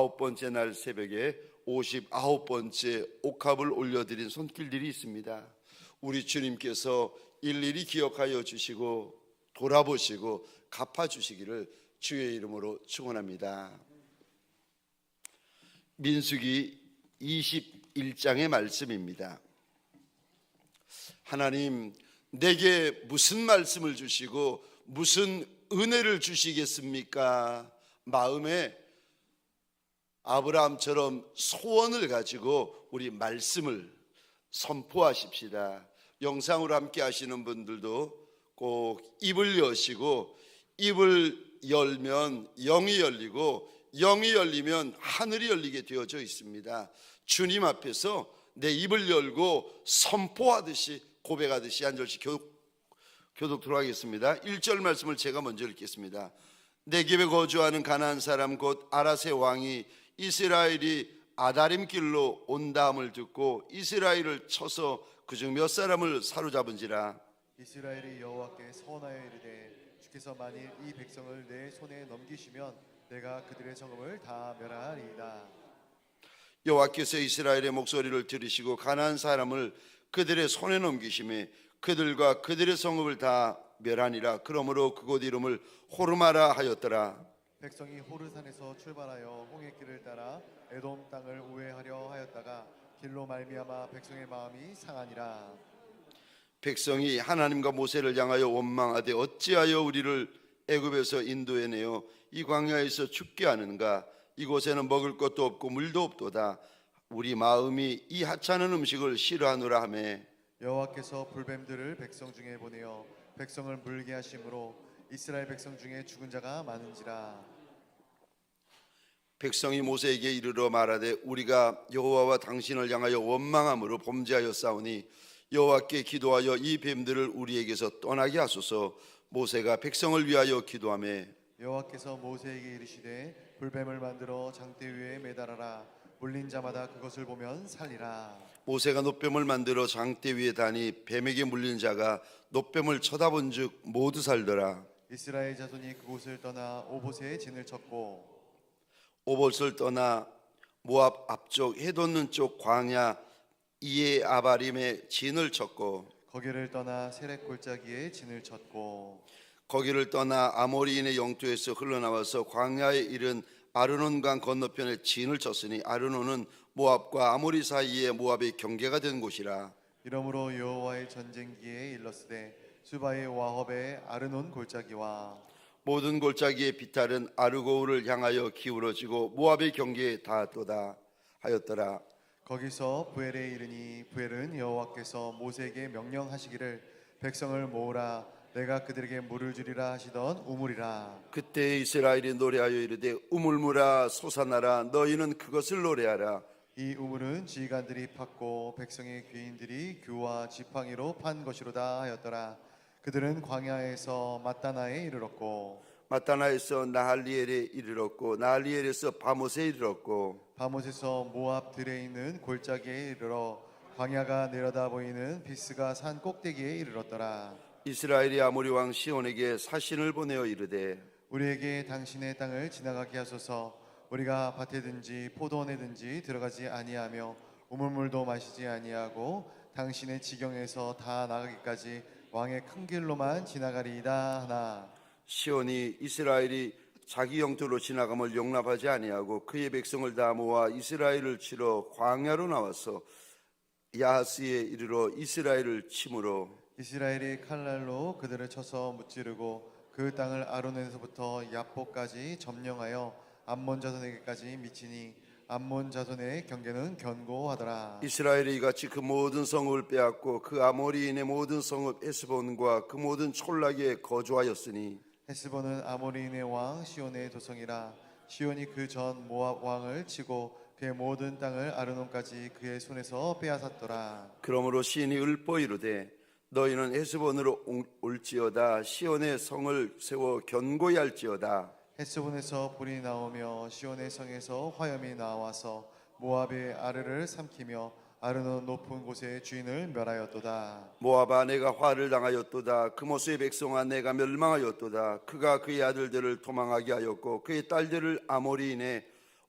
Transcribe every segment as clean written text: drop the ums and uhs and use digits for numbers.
9번째 날 새벽에 59번째 옥합을 올려드린 손길들이 있습니다. 우리 주님께서 일일이 기억하여 주시고 돌아보시고 갚아주시기를 주의 이름으로 축원합니다. 민수기 21장의 말씀입니다. 하나님, 내게 무슨 말씀을 주시고 무슨 은혜를 주시겠습니까? 마음에 아브라함처럼 소원을 가지고 우리 말씀을 선포하십시다. 영상으로 함께 하시는 분들도 꼭 입을 여시고, 입을 열면 영이 열리고 영이 열리면 하늘이 열리게 되어져 있습니다. 주님 앞에서 내 입을 열고 선포하듯이 고백하듯이 한 절씩 교독 하겠습니다. 1절 말씀을 제가 먼저 읽겠습니다. 네겝에 거주하는 가나안 사람 곧 아라세 왕이 이스라엘이 아다림 길로 온다함을 듣고 이스라엘을 쳐서 그중 몇 사람을 사로잡은지라. 이스라엘이 여호와께 서원하여 이르되 주께서 만일 이 백성을 내 손에 넘기시면 내가 그들의 성읍을 다 멸하리이다. 여호와께서 이스라엘의 목소리를 들으시고 가나안 사람을 그들의 손에 넘기심에 그들과 그들의 성읍을 다 멸하니라. 그러므로 그곳 이름을 호르마라 하였더라. 백성이 호르산에서 출발하여 홍해길을 따라 에돔 땅을 우회하려 하였다가 길로 말미암아 백성의 마음이 상하니라. 백성이 하나님과 모세를 향하여 원망하되 어찌하여 우리를 애굽에서 인도해내어 이 광야에서 죽게 하는가? 이곳에는 먹을 것도 없고 물도 없도다. 우리 마음이 이 하찮은 음식을 싫어하노라 하며 여호와께서 불뱀들을 백성 중에 보내어 백성을 물게 하심으로 이스라엘 백성 중에 죽은 자가 많은지라. 백성이 모세에게 이르러 말하되 우리가 여호와와 당신을 향하여 원망함으로 범죄하였사오니 여호와께 기도하여 이 뱀들을 우리에게서 떠나게 하소서. 모세가 백성을 위하여 기도하며 여호와께서 모세에게 이르시되 불뱀을 만들어 장대 위에 매달아라. 물린 자마다 그것을 보면 살리라. 모세가 놋뱀을 만들어 장대 위에 다니 뱀에게 물린 자가 놋뱀을 쳐다본 즉 모두 살더라. 이스라엘 자손이 그곳을 떠나 오봇에 진을 쳤고 오봇을 떠나 모압 앞쪽 해돋는 쪽 광야 이에 아바림에 진을 쳤고 거기를 떠나 세렉 골짜기에 진을 쳤고 거기를 떠나 아모리인의 영토에서 흘러나와서 광야에 이른 아르논강 건너편에 진을 쳤으니 아르논은 모압과 아모리 사이에 모압의 경계가 된 곳이라. 이러므로 여호와의 전쟁기에 일렀으되 수바의 와허베 아르논 골짜기와 모든 골짜기의 비탈은 아르고우를 향하여 기울어지고 모압의 경계에 닿았도다 하였더라. 거기서 부엘에 이르니 부엘은 여호와께서 모세에게 명령하시기를 백성을 모으라 내가 그들에게 물을 주리라 하시던 우물이라. 그때 이스라엘이 노래하여 이르되 우물물아 솟아나라 너희는 그것을 노래하라. 이 우물은 지휘관들이 팠고 백성의 귀인들이 규와 지팡이로 판 것이로다 하였더라. 그들은 광야에서 마따나에 이르렀고 마따나에서 나할리엘에 이르렀고 나할리엘에서 바못에 이르렀고 바못에서 모압 들에 있는 골짜기에 이르러 광야가 내려다 보이는 비스가 산 꼭대기에 이르렀더라. 이스라엘이 아모리 왕 시온에게 사신을 보내어 이르되 우리에게 당신의 땅을 지나가게 하소서. 우리가 밭에든지 포도원에든지 들어가지 아니하며 우물물도 마시지 아니하고 당신의 지경에서 다 나가기까지 왕의 큰 길로만 지나가리이다 하나. 시온이 이스라엘이 자기 영토로 지나감을 용납하지 아니하고 그의 백성을 다 모아 이스라엘을 치러 광야로 나와서 야하스에 이르러 이스라엘을 치므로 이스라엘이 칼날로 그들을 쳐서 무찌르고 그 땅을 아로논에서부터 야포까지 점령하여 암몬 자손에게까지 미치니 암몬 자손의 경계는 견고하더라. 이스라엘이 이같이 그 모든 성읍을 빼앗고 그 아모리인의 모든 성읍 에스본과 그 모든 촌락에 거주하였으니 헤스본은 아모리인의 왕 시온의 도성이라. 시온이 그 전 모압 왕을 치고 그의 모든 땅을 아르논까지 그의 손에서 빼앗았더라. 그러므로 시인이 읊어 이르되 너희는 헤스본으로 올지어다 시온의 성을 세워 견고히 할지어다. 헤스본에서 불이 나오며 시온의 성에서 화염이 나와서 모압의 아르를 삼키며 아르논 높은 곳의 주인을 멸하였도다. 모압아 내가 화를 당하였도다. 그모스의 백성아 내가 멸망하였도다. 그가 그의 아들들을 도망하게 하였고 그의 딸들을 아모리인의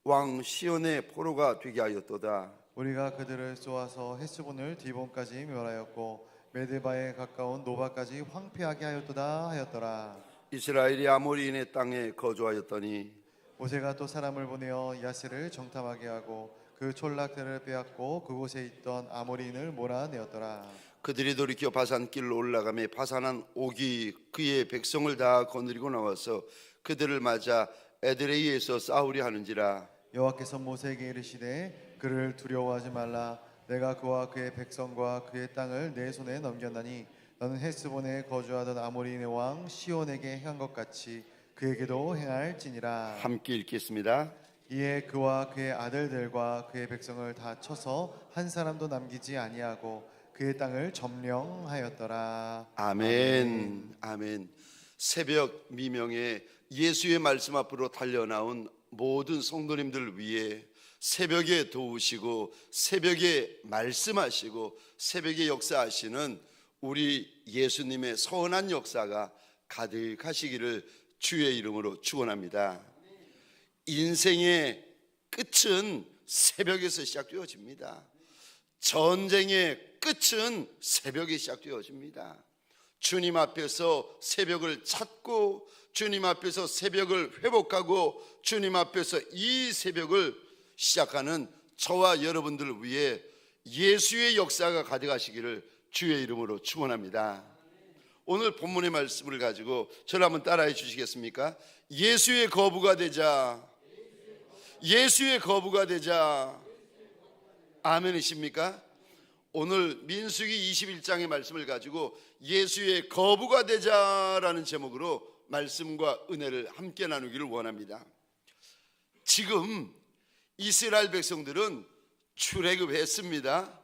왕 시온의 포로가 되게 하였도다. 우리가 그들을 쏘아서 헤스본을 디본까지 멸하였고 메드바에 가까운 노바까지 황폐하게 하였도다 하였더라. 이스라엘이 아모리인의 땅에 거주하였더니 모세가 또 사람을 보내어 야스를 정탐하게 하고 그 촌락들을 빼앗고 그곳에 있던 아모리인을 몰아내었더라. 그들이 돌이켜 바산길로 올라가며 바산한 옥이 그의 백성을 다 거느리고 나와서 그들을 맞아 에드레이에서 싸우려 하는지라. 여호와께서 모세에게 이르시되 그를 두려워하지 말라. 내가 그와 그의 백성과 그의 땅을 내 손에 넘겼나니 너는 헤스본에 거주하던 아모리인의 왕 시온에게 행한 것 같이 그에게도 행할지니라. 함께 읽겠습니다. 이에 그와 그의 아들들과 그의 백성을 다 쳐서 한 사람도 남기지 아니하고 그의 땅을 점령하였더라. 아멘. 아멘. 새벽 미명에 예수의 말씀 앞으로 달려나온 모든 성도님들 위해 새벽에 도우시고 새벽에 말씀하시고 새벽에 역사하시는 우리 예수님의 선한 역사가 가득하시기를 주의 이름으로 축원합니다. 인생의 끝은 새벽에서 시작되어집니다. 전쟁의 끝은 새벽에 시작되어집니다. 주님 앞에서 새벽을 찾고 주님 앞에서 새벽을 회복하고 주님 앞에서 이 새벽을 시작하는 저와 여러분들을 위해 예수의 역사가 가득하시기를 주의 이름으로 축원합니다. 오늘 본문의 말씀을 가지고 저를 한번 따라해 주시겠습니까? 예수의 거부가 되자. 예수의 거부가 되자. 아멘이십니까? 오늘 민수기 21장의 말씀을 가지고 예수의 거부가 되자라는 제목으로 말씀과 은혜를 함께 나누기를 원합니다. 지금 이스라엘 백성들은 출애굽했습니다.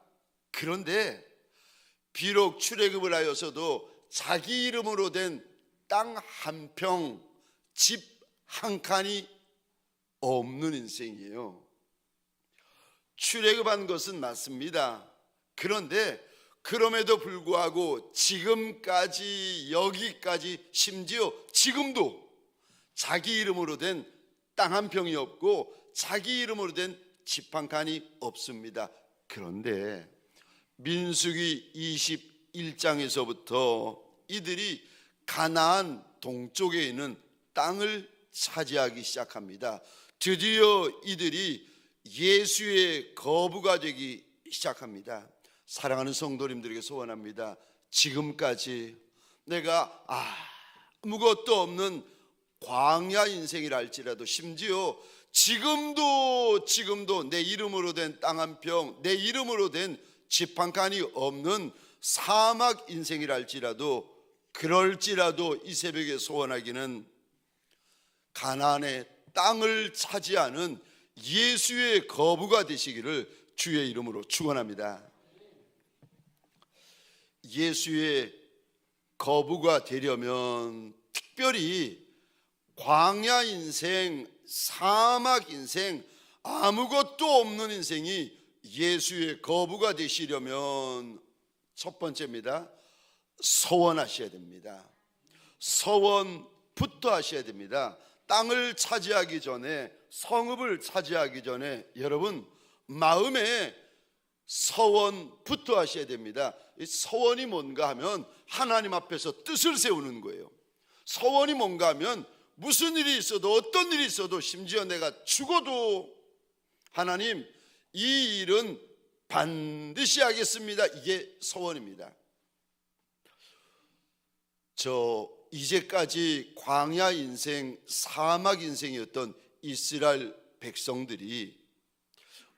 그런데 비록 출애굽을 하여서도 자기 이름으로 된 땅 한 평, 집 한 칸이 없는 인생이에요. 출애굽한 것은 맞습니다. 그런데 그럼에도 불구하고 지금까지 여기까지 심지어 지금도 자기 이름으로 된 땅 한 평이 없고 자기 이름으로 된 집 한 칸이 없습니다. 그런데 민수기 21장에서부터 이들이 가나안 동쪽에 있는 땅을 차지하기 시작합니다. 드디어 이들이 예수의 거부가 되기 시작합니다. 사랑하는 성도님들에게 소원합니다. 지금까지 내가 아무것도 없는 광야 인생이라 할지라도 심지어 지금도 내 이름으로 된 땅 한 평, 내 이름으로 된 집 한 칸이 없는 사막 인생이라 할지라도 그럴지라도 이 새벽에 소원하기는 가나안의 땅을 차지하는 예수의 거부가 되시기를 주의 이름으로 축원합니다. 예수의 거부가 되려면 특별히 광야 인생, 사막 인생, 아무것도 없는 인생이 예수의 거부가 되시려면 첫 번째입니다. 서원하셔야 됩니다. 서원부터 하셔야 됩니다. 땅을 차지하기 전에, 성읍을 차지하기 전에 여러분 마음에 서원부터 하셔야 됩니다. 이 서원이 뭔가 하면 하나님 앞에서 뜻을 세우는 거예요. 서원이 뭔가 하면 무슨 일이 있어도 어떤 일이 있어도 심지어 내가 죽어도 하나님 이 일은 반드시 하겠습니다. 이게 서원입니다. 이제까지 광야 인생, 사막 인생이었던 이스라엘 백성들이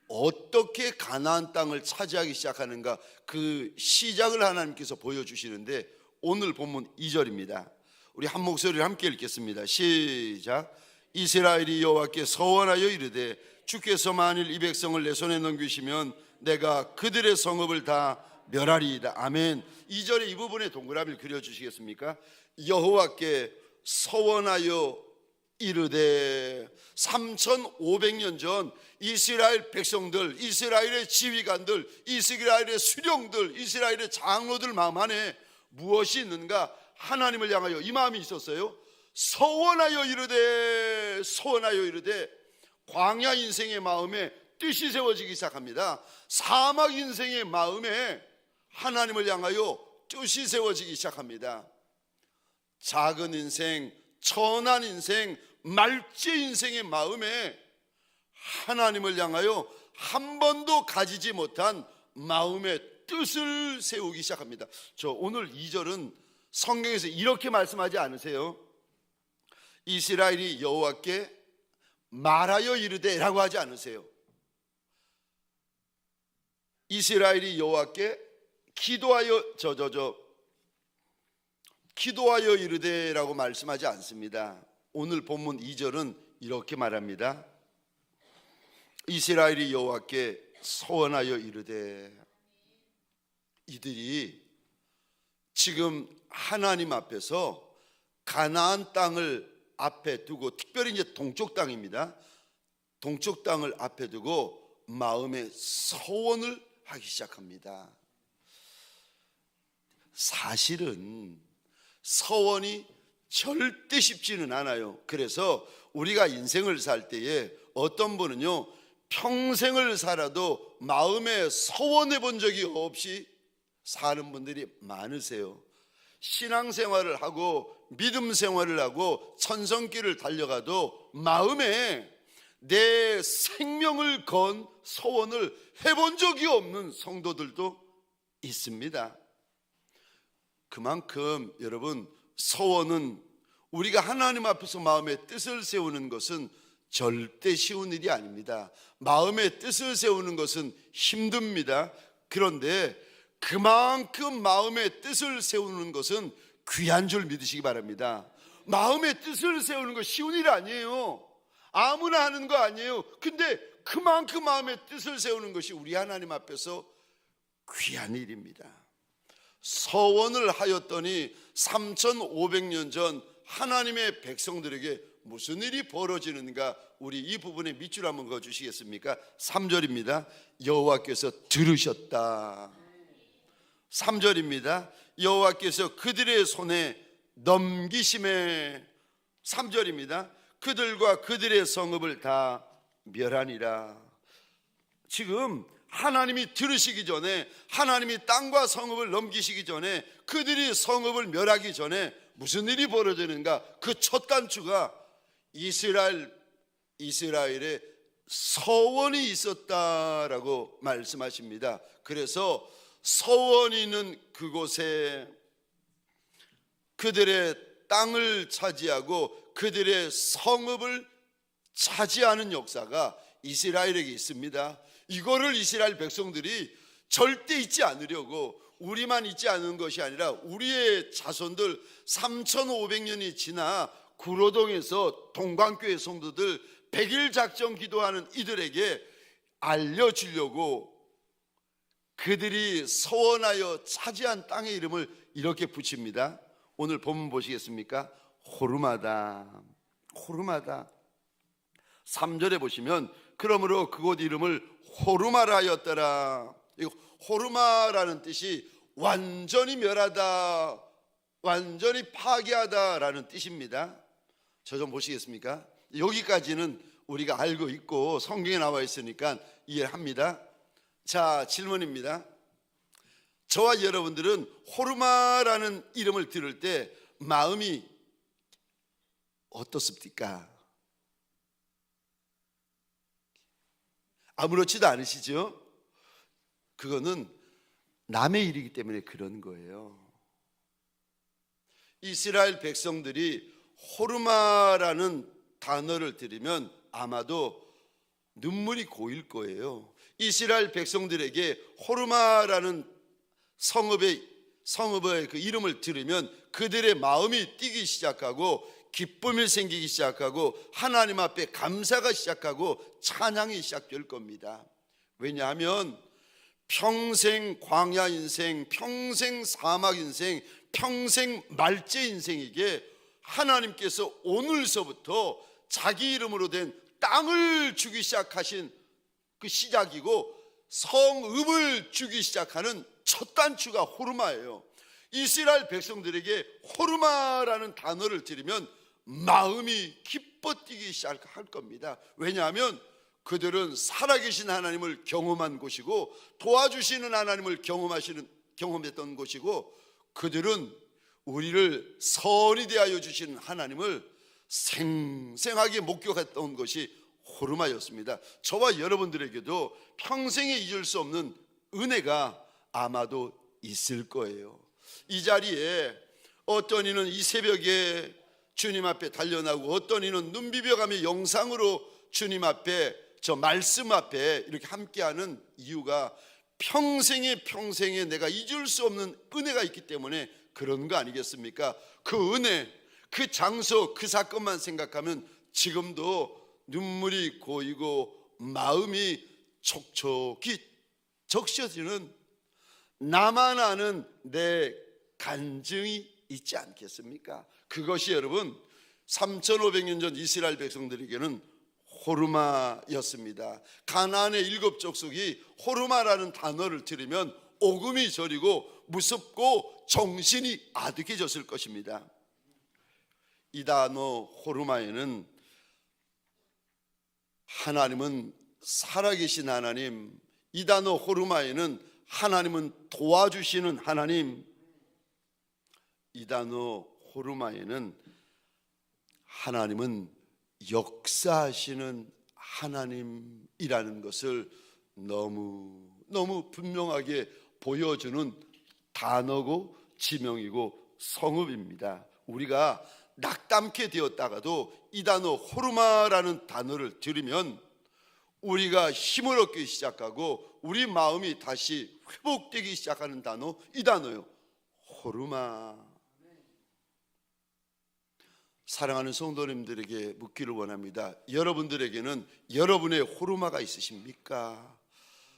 어떻게 가나안 땅을 차지하기 시작하는가 그 시작을 하나님께서 보여주시는데 오늘 본문 2절입니다. 우리 한 목소리를 함께 읽겠습니다. 시작. 이스라엘이 여호와께 서원하여 이르되 주께서 만일 이 백성을 내 손에 넘기시면 내가 그들의 성읍을 다 멸하리이다. 아멘. 2절의 이 부분에 동그라미를 그려주시겠습니까? 여호와께 서원하여 이르되 3500년 전 이스라엘 백성들, 이스라엘의 지휘관들, 이스라엘의 수령들, 이스라엘의 장로들 마음 안에 무엇이 있는가? 하나님을 향하여 이 마음이 있었어요. 서원하여 이르되 광야 인생의 마음에 뜻이 세워지기 시작합니다. 사막 인생의 마음에 하나님을 향하여 뜻이 세워지기 시작합니다. 작은 인생, 천한 인생, 말제 인생의 마음에 하나님을 향하여 한 번도 가지지 못한 마음의 뜻을 세우기 시작합니다. 저 오늘 2절은 성경에서 이렇게 말씀하지 않으세요? 이스라엘이 여호와께 말하여 이르되 라고 하지 않으세요? 이스라엘이 여호와께 기도하여 이르되 라고 말씀하지 않습니다. 오늘 본문 2절은 이렇게 말합니다. 이스라엘이 여호와께 소원하여 이르되. 이들이 지금 하나님 앞에서 가나안 땅을 앞에 두고, 특별히 이제 동쪽 땅입니다. 동쪽 땅을 앞에 두고 마음의 서원을 하기 시작합니다. 사실은 서원이 절대 쉽지는 않아요. 그래서 우리가 인생을 살 때에 어떤 분은요, 평생을 살아도 마음에 서원해 본 적이 없이 사는 분들이 많으세요. 신앙생활을 하고 믿음 생활을 하고 천성길을 달려가도 마음에 내 생명을 건 서원을 해본 적이 없는 성도들도 있습니다. 그만큼 여러분, 서원은 우리가 하나님 앞에서 마음의 뜻을 세우는 것은 절대 쉬운 일이 아닙니다. 마음의 뜻을 세우는 것은 힘듭니다. 그런데 그만큼 마음의 뜻을 세우는 것은 귀한 줄 믿으시기 바랍니다. 마음의 뜻을 세우는 거 쉬운 일 아니에요. 아무나 하는 거 아니에요. 근데 그만큼 마음의 뜻을 세우는 것이 우리 하나님 앞에서 귀한 일입니다. 서원을 하였더니 3500년 전 하나님의 백성들에게 무슨 일이 벌어지는가, 우리 이 부분에 밑줄 한번 그어주시겠습니까? 3절입니다. 여호와께서 들으셨다. 3절입니다. 여호와께서 그들의 손에 넘기심에. 3절입니다. 그들과 그들의 성읍을 다 멸하니라. 지금 하나님이 들으시기 전에, 하나님이 땅과 성읍을 넘기시기 전에, 그들이 성읍을 멸하기 전에 무슨 일이 벌어지는가? 그 첫 단추가 이스라엘의 서원이 있었다라고 말씀하십니다. 그래서 서원이 있는 그곳에 그들의 땅을 차지하고 그들의 성읍을 차지하는 역사가 이스라엘에게 있습니다. 이거를 이스라엘 백성들이 절대 잊지 않으려고, 우리만 잊지 않은 것이 아니라 우리의 자손들 3500년이 지나 구로동에서 동광교회 성도들 100일 작정 기도하는 이들에게 알려주려고 그들이 서원하여 차지한 땅의 이름을 이렇게 붙입니다. 오늘 본문 보시겠습니까? 호르마다. 호르마다. 3절에 보시면 그러므로 그곳 이름을 호르마라 하였더라. 호르마라는 뜻이 완전히 멸하다, 완전히 파괴하다라는 뜻입니다. 저 좀 보시겠습니까? 여기까지는 우리가 알고 있고 성경에 나와 있으니까 이해합니다. 자, 질문입니다. 저와 여러분들은 호르마라는 이름을 들을 때 마음이 어떻습니까? 아무렇지도 않으시죠? 그거는 남의 일이기 때문에 그런 거예요. 이스라엘 백성들이 호르마라는 단어를 들으면 아마도 눈물이 고일 거예요. 이스라엘 백성들에게 호르마라는 성읍의 그 이름을 들으면 그들의 마음이 뛰기 시작하고 기쁨이 생기기 시작하고 하나님 앞에 감사가 시작하고 찬양이 시작될 겁니다. 왜냐하면 평생 광야 인생, 평생 사막 인생, 평생 말제 인생에게 하나님께서 오늘서부터 자기 이름으로 된 땅을 주기 시작하신 그 시작이고, 성읍을 주기 시작하는 첫 단추가 호르마예요. 이스라엘 백성들에게 호르마라는 단어를 들으면 마음이 기뻐뛰기 시작할 겁니다. 왜냐하면 그들은 살아계신 하나님을 경험한 곳이고 도와주시는 하나님을 경험했던 곳이고, 그들은 우리를 선이 대하여 주시는 하나님을 생생하게 목격했던 것이 호르마였습니다. 저와 여러분들에게도 평생에 잊을 수 없는 은혜가 아마도 있을 거예요. 이 자리에 어떤 이는 이 새벽에 주님 앞에 달려나고, 어떤 이는 눈 비벼가며 영상으로 주님 앞에, 저 말씀 앞에 이렇게 함께하는 이유가 평생에 내가 잊을 수 없는 은혜가 있기 때문에 그런 거 아니겠습니까? 그 은혜, 그 장소, 그 사건만 생각하면 지금도 눈물이 고이고 마음이 촉촉히 적셔지는, 나만 아는 내 간증이 있지 않겠습니까? 그것이 여러분 3500년 전 이스라엘 백성들에게는 호르마였습니다. 가나안의 7 족속이 호르마라는 단어를 들으면 오금이 저리고 무섭고 정신이 아득해졌을 것입니다. 이 단어 호르마에는 하나님은 살아계신 하나님, 이 단어 호르마에는 하나님은 도와주시는 하나님, 이 단어 호르마에는 하나님은 역사하시는 하나님이라는 것을 너무 분명하게 보여주는 단어고 지명이고 성읍입니다. 우리가 낙담케 되었다가도 이 단어 호르마라는 단어를 들으면 우리가 힘을 얻기 시작하고 우리 마음이 다시 회복되기 시작하는 단어, 이 단어요, 호르마. 사랑하는 성도님들에게 묻기를 원합니다. 여러분들에게는 여러분의 호르마가 있으십니까?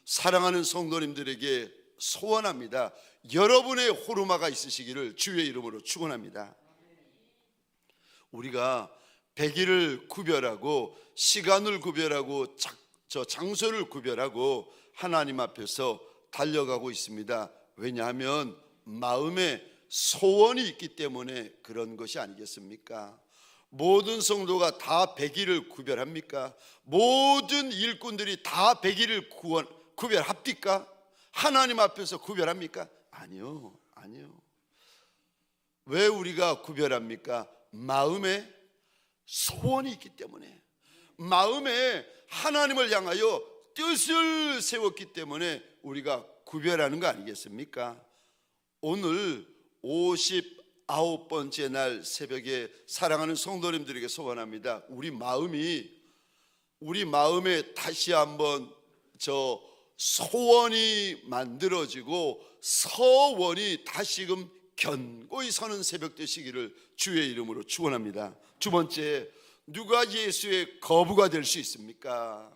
사랑하는 성도님들에게 소원합니다. 여러분의 호르마가 있으시기를 주의 이름으로 축원합니다. 우리가 100일을 구별하고 시간을 구별하고 장소를 구별하고 하나님 앞에서 달려가고 있습니다. 왜냐하면 마음에 소원이 있기 때문에 그런 것이 아니겠습니까? 모든 성도가 다 100일을 구별합니까? 모든 일꾼들이 다 100일을 구별합니까? 하나님 앞에서 구별합니까? 아니요. 왜 우리가 구별합니까? 마음에 소원이 있기 때문에, 마음에 하나님을 향하여 뜻을 세웠기 때문에 우리가 구별하는 거 아니겠습니까? 오늘 59번째 날 새벽에 사랑하는 성도님들에게 소원합니다. 우리 마음에 다시 한번 저 소원이 만들어지고 서원이 다시금 견고히 서는 새벽 되시기를 주의 이름으로 축원합니다. 두 번째, 누가 예수의 거부가 될 수 있습니까?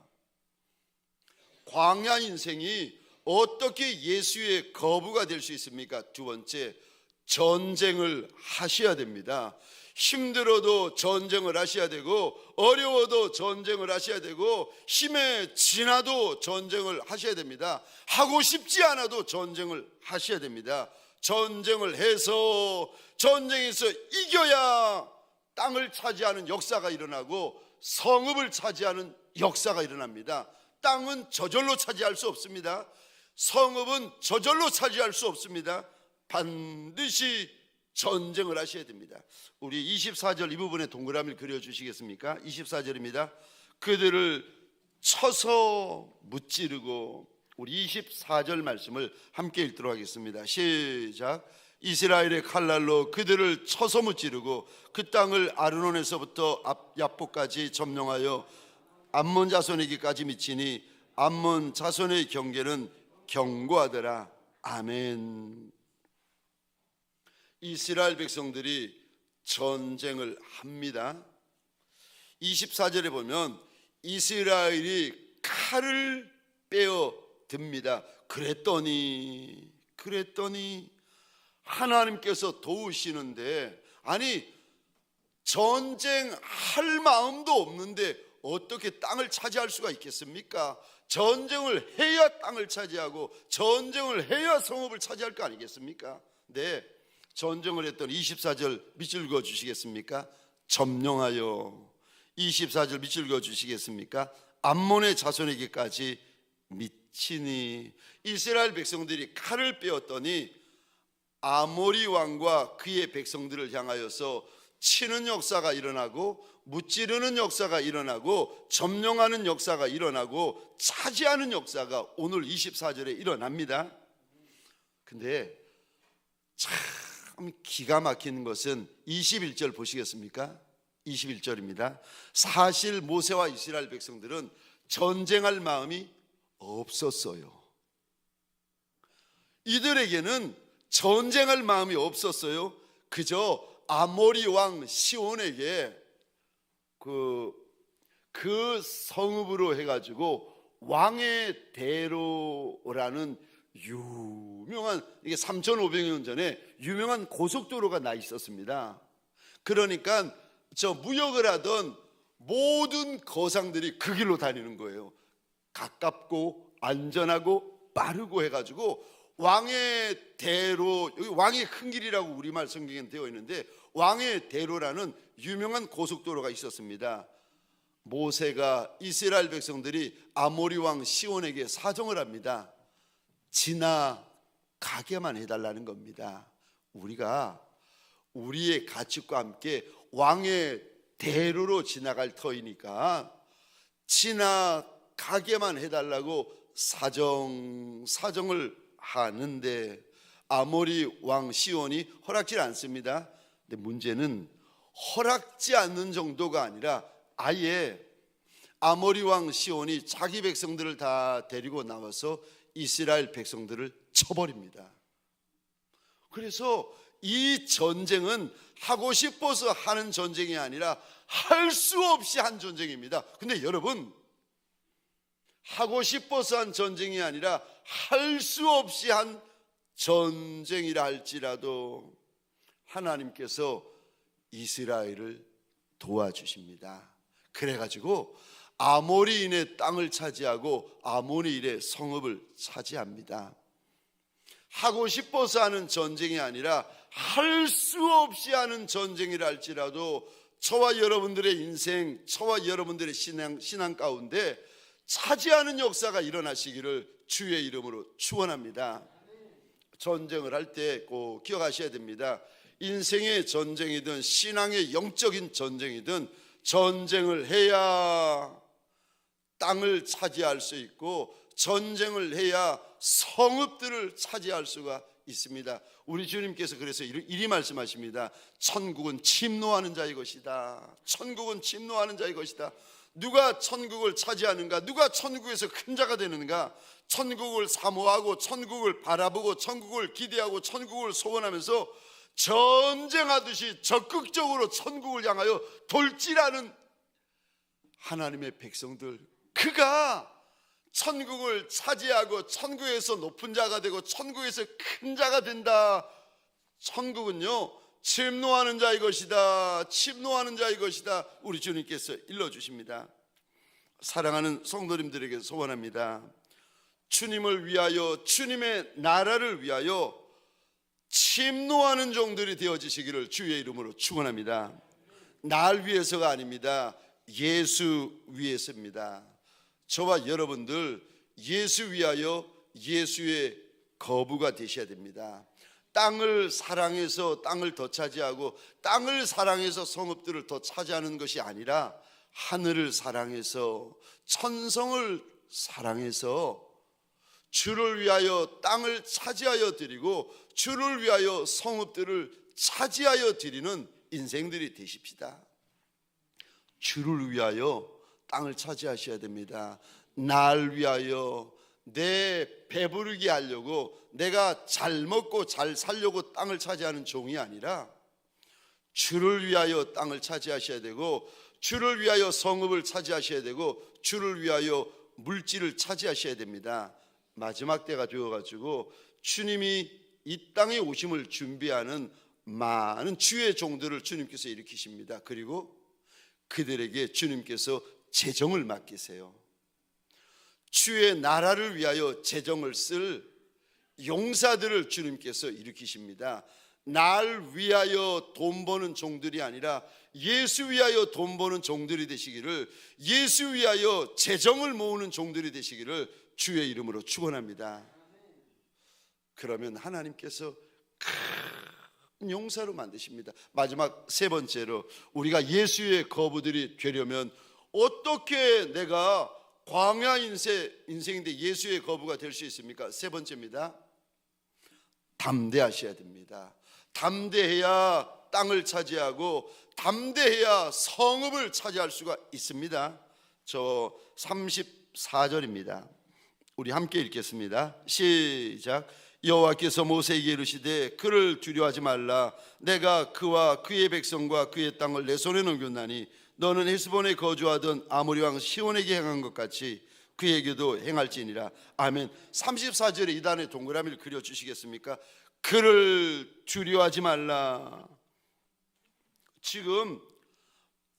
광야 인생이 어떻게 예수의 거부가 될 수 있습니까? 두 번째, 전쟁을 하셔야 됩니다. 힘들어도 전쟁을 하셔야 되고, 어려워도 전쟁을 하셔야 되고, 힘에 지나도 전쟁을 하셔야 됩니다. 하고 싶지 않아도 전쟁을 하셔야 됩니다. 전쟁을 해서 전쟁에서 이겨야 땅을 차지하는 역사가 일어나고 성읍을 차지하는 역사가 일어납니다. 땅은 저절로 차지할 수 없습니다. 성읍은 저절로 차지할 수 없습니다. 반드시 전쟁을 하셔야 됩니다. 우리 24절 이 부분에 동그라미를 그려주시겠습니까? 24절입니다. 그들을 쳐서 무찌르고, 우리 24절 말씀을 함께 읽도록 하겠습니다. 시작. 이스라엘의 칼날로 그들을 쳐서 무찌르고 그 땅을 아르논에서부터 야포까지 점령하여 암몬 자손에게까지 미치니 암몬 자손의 경계는 견고하더라. 아멘. 이스라엘 백성들이 전쟁을 합니다. 24절에 보면 이스라엘이 칼을 빼어 듭니다. 그랬더니 하나님께서 도우시는데, 아니 전쟁할 마음도 없는데 어떻게 땅을 차지할 수가 있겠습니까? 전쟁을 해야 땅을 차지하고 전쟁을 해야 성읍을 차지할 거 아니겠습니까? 네, 전쟁을 했던 24절 밑줄 그어 주시겠습니까? 점령하여 24절 밑줄 그어 주시겠습니까? 암몬의 자손에게까지 미치니. 이스라엘 백성들이 칼을 빼었더니 아모리 왕과 그의 백성들을 향하여서 치는 역사가 일어나고, 무찌르는 역사가 일어나고, 점령하는 역사가 일어나고, 차지하는 역사가 오늘 24절에 일어납니다. 근데 참 기가 막히는 것은 21절 보시겠습니까? 21절입니다. 사실 모세와 이스라엘 백성들은 전쟁할 마음이 없었어요. 이들에게는 전쟁할 마음이 없었어요. 그저 아모리 왕 시온에게 그 성읍으로 해가지고 왕의 대로라는 유명한, 이게 3,500년 전에 유명한 고속도로가 나 있었습니다. 그러니까 저 무역을 하던 모든 거상들이 그 길로 다니는 거예요. 가깝고 안전하고 빠르고 해가지고 왕의 대로, 여기 왕의 큰 길이라고 우리말 성경에 되어 있는데 왕의 대로라는 유명한 고속도로가 있었습니다. 모세가 이스라엘 백성들이 아모리 왕 시온에게 사정을 합니다. 지나가게만 해달라는 겁니다. 우리가 우리의 가축과 함께 왕의 대로로 지나갈 터이니까 지나가게만 해달라고 사정을 하는데 아모리 왕 시온이 허락지 않습니다. 근데 문제는 허락지 않는 정도가 아니라 아예 아모리 왕 시온이 자기 백성들을 다 데리고 나와서 이스라엘 백성들을 쳐버립니다. 그래서 이 전쟁은 하고 싶어서 하는 전쟁이 아니라 할 수 없이 한 전쟁입니다. 근데 여러분, 하고 싶어서 한 전쟁이 아니라 할 수 없이 한 전쟁이라 할지라도 하나님께서 이스라엘을 도와주십니다. 그래가지고 아모리인의 땅을 차지하고 아모리인의 성읍을 차지합니다. 하고 싶어서 하는 전쟁이 아니라 할 수 없이 하는 전쟁이라 할지라도 저와 여러분들의 인생, 저와 여러분들의 신앙 가운데 차지하는 역사가 일어나시기를 주의 이름으로 축원합니다. 전쟁을 할 때 꼭 기억하셔야 됩니다. 인생의 전쟁이든 신앙의 영적인 전쟁이든 전쟁을 해야 땅을 차지할 수 있고 전쟁을 해야 성읍들을 차지할 수가 있습니다. 우리 주님께서 그래서 이리 말씀하십니다. 천국은 침노하는 자의 것이다. 천국은 침노하는 자의 것이다. 누가 천국을 차지하는가? 누가 천국에서 큰 자가 되는가? 천국을 사모하고 천국을 바라보고 천국을 기대하고 천국을 소원하면서 전쟁하듯이 적극적으로 천국을 향하여 돌진하는 하나님의 백성들, 그가 천국을 차지하고 천국에서 높은 자가 되고 천국에서 큰 자가 된다. 천국은요 침노하는 자의 것이다. 침노하는 자의 것이다. 우리 주님께서 일러주십니다. 사랑하는 성도님들에게 소원합니다. 주님을 위하여, 주님의 나라를 위하여 침노하는 종들이 되어지시기를 주의 이름으로 축원합니다. 날 위해서가 아닙니다. 예수 위해서입니다. 저와 여러분들 예수 위하여 예수의 거부가 되셔야 됩니다. 땅을 사랑해서 땅을 더 차지하고 땅을 사랑해서 성읍들을 더 차지하는 것이 아니라 하늘을 사랑해서 천성을 사랑해서 주를 위하여 땅을 차지하여 드리고 주를 위하여 성읍들을 차지하여 드리는 인생들이 되십시다. 주를 위하여 땅을 차지하셔야 됩니다. 날 위하여 내 배부르게 하려고 내가 잘 먹고 잘 살려고 땅을 차지하는 종이 아니라 주를 위하여 땅을 차지하셔야 되고 주를 위하여 성읍을 차지하셔야 되고 주를 위하여 물질을 차지하셔야 됩니다. 마지막 때가 되어가지고 주님이 이 땅에 오심을 준비하는 많은 주의 종들을 주님께서 일으키십니다. 그리고 그들에게 주님께서 재정을 맡기세요. 주의 나라를 위하여 재정을 쓸 용사들을 주님께서 일으키십니다. 날 위하여 돈 버는 종들이 아니라 예수 위하여 돈 버는 종들이 되시기를, 예수 위하여 재정을 모으는 종들이 되시기를 주의 이름으로 축원합니다. 그러면 하나님께서 큰 용사로 만드십니다. 마지막 세 번째로, 우리가 예수의 거부들이 되려면 어떻게 내가 광야 인생인데 예수의 거부가 될 수 있습니까? 세 번째입니다. 담대하셔야 됩니다. 담대해야 땅을 차지하고 담대해야 성읍을 차지할 수가 있습니다. 저 34절입니다. 우리 함께 읽겠습니다. 시작. 여호와께서 모세에게 이르시되 그를 두려워하지 말라. 내가 그와 그의 백성과 그의 땅을 내 손에 넘겼나니 너는 헤스본에 거주하던 아모리 왕 시온에게 행한 것 같이 그에게도 행할지니라. 아멘. 34절에 이 단에 동그라미를 그려주시겠습니까? 그를 두려워하지 말라. 지금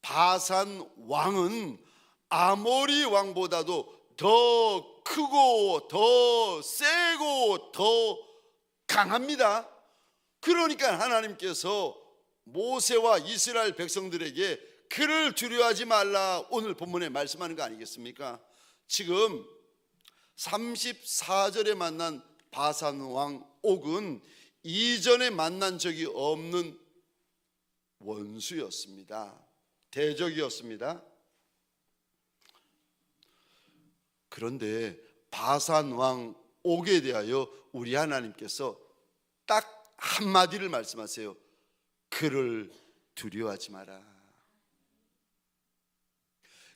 바산 왕은 아모리 왕보다도 더 크고 더 세고 더 강합니다. 그러니까 하나님께서 모세와 이스라엘 백성들에게 그를 두려워하지 말라 오늘 본문에 말씀하는 거 아니겠습니까? 지금 34절에 만난 바산 왕 옥은 이전에 만난 적이 없는 원수였습니다. 대적이었습니다. 그런데 바산 왕 옥에 대하여 우리 하나님께서 딱 한마디를 말씀하세요. 그를 두려워하지 마라.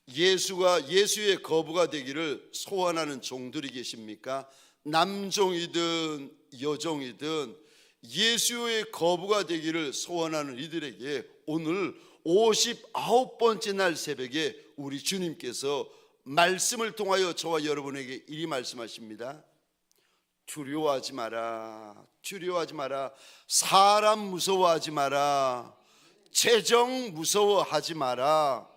예수의 거부가 되기를 소원하는 종들이 계십니까? 남종이든 여종이든 예수의 거부가 되기를 소원하는 이들에게 오늘 59번째 날 새벽에 우리 주님께서 말씀을 통하여 저와 여러분에게 이리 말씀하십니다. 두려워하지 마라. 두려워하지 마라. 사람 무서워하지 마라. 재정 무서워하지 마라.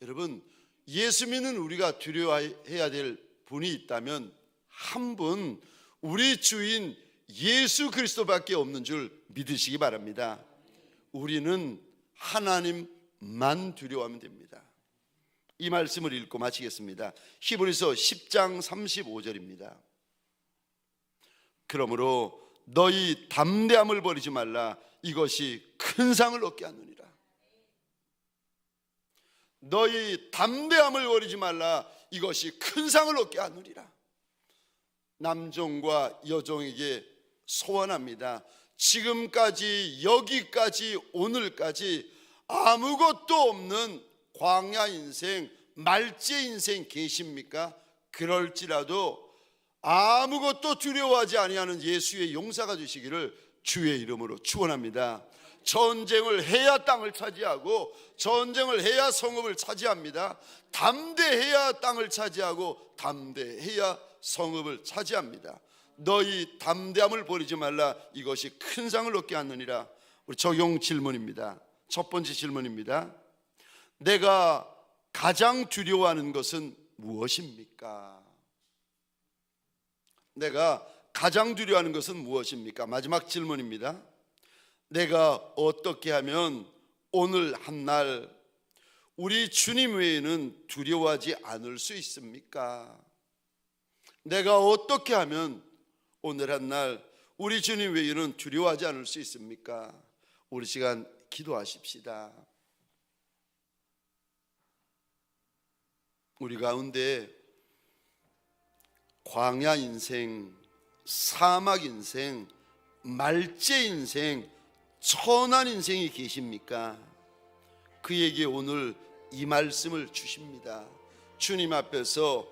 여러분, 예수 믿는 우리가 두려워해야 될 분이 있다면 한 분, 우리 주인 예수 그리스도밖에 없는 줄 믿으시기 바랍니다. 우리는 하나님만 두려워하면 됩니다. 이 말씀을 읽고 마치겠습니다. 히브리서 10장 35절입니다. 그러므로 너희 담대함을 버리지 말라. 이것이 큰 상을 얻게 하느니라. 너희 담대함을 버리지 말라. 이것이 큰 상을 얻게 하느니라. 남종과 여종에게 소원합니다. 지금까지 여기까지 오늘까지 아무것도 없는 광야 인생, 말제 인생 계십니까? 그럴지라도 아무것도 두려워하지 아니하는 예수의 용사가 되시기를 주의 이름으로 축원합니다. 전쟁을 해야 땅을 차지하고 전쟁을 해야 성읍을 차지합니다. 담대해야 땅을 차지하고 담대해야 성읍을 차지합니다. 너희 담대함을 버리지 말라. 이것이 큰 상을 얻게 하느니라. 우리 적용 질문입니다. 첫 번째 질문입니다. 내가 가장 두려워하는 것은 무엇입니까? 내가 가장 두려워하는 것은 무엇입니까? 마지막 질문입니다. 내가 어떻게 하면 오늘 한날 우리 주님 외에는 두려워하지 않을 수 있습니까? 내가 어떻게 하면 오늘 한날 우리 주님 외에는 두려워하지 않을 수 있습니까? 우리 시간 기도하십시다. 우리 가운데 광야 인생, 사막 인생, 말제 인생, 천한 인생이 계십니까? 그에게 오늘 이 말씀을 주십니다. 주님 앞에서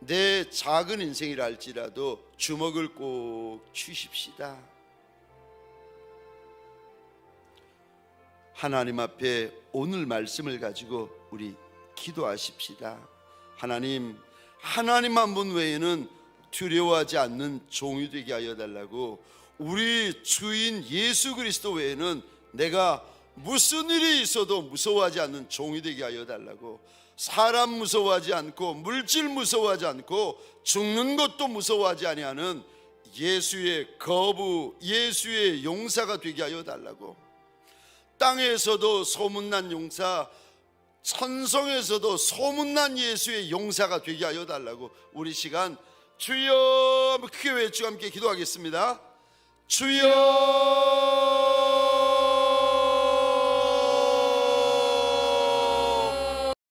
내 작은 인생이라 할지라도 주먹을 꼭 쥐십시다. 하나님 앞에 오늘 말씀을 가지고 우리 기도하십시다. 하나님, 하나님 한 분 외에는 두려워하지 않는 종이 되게 하여 달라고. 우리 주인 예수 그리스도 외에는 내가 무슨 일이 있어도 무서워하지 않는 종이 되게 하여 달라고. 사람 무서워하지 않고 물질 무서워하지 않고 죽는 것도 무서워하지 아니하는 예수의 거부, 예수의 용사가 되게 하여 달라고. 땅에서도 소문난 용사, 천성에서도 소문난 예수의 용사가 되게 하여 달라고. 우리 시간 주여 크게 외치고 함께 기도하겠습니다. 주여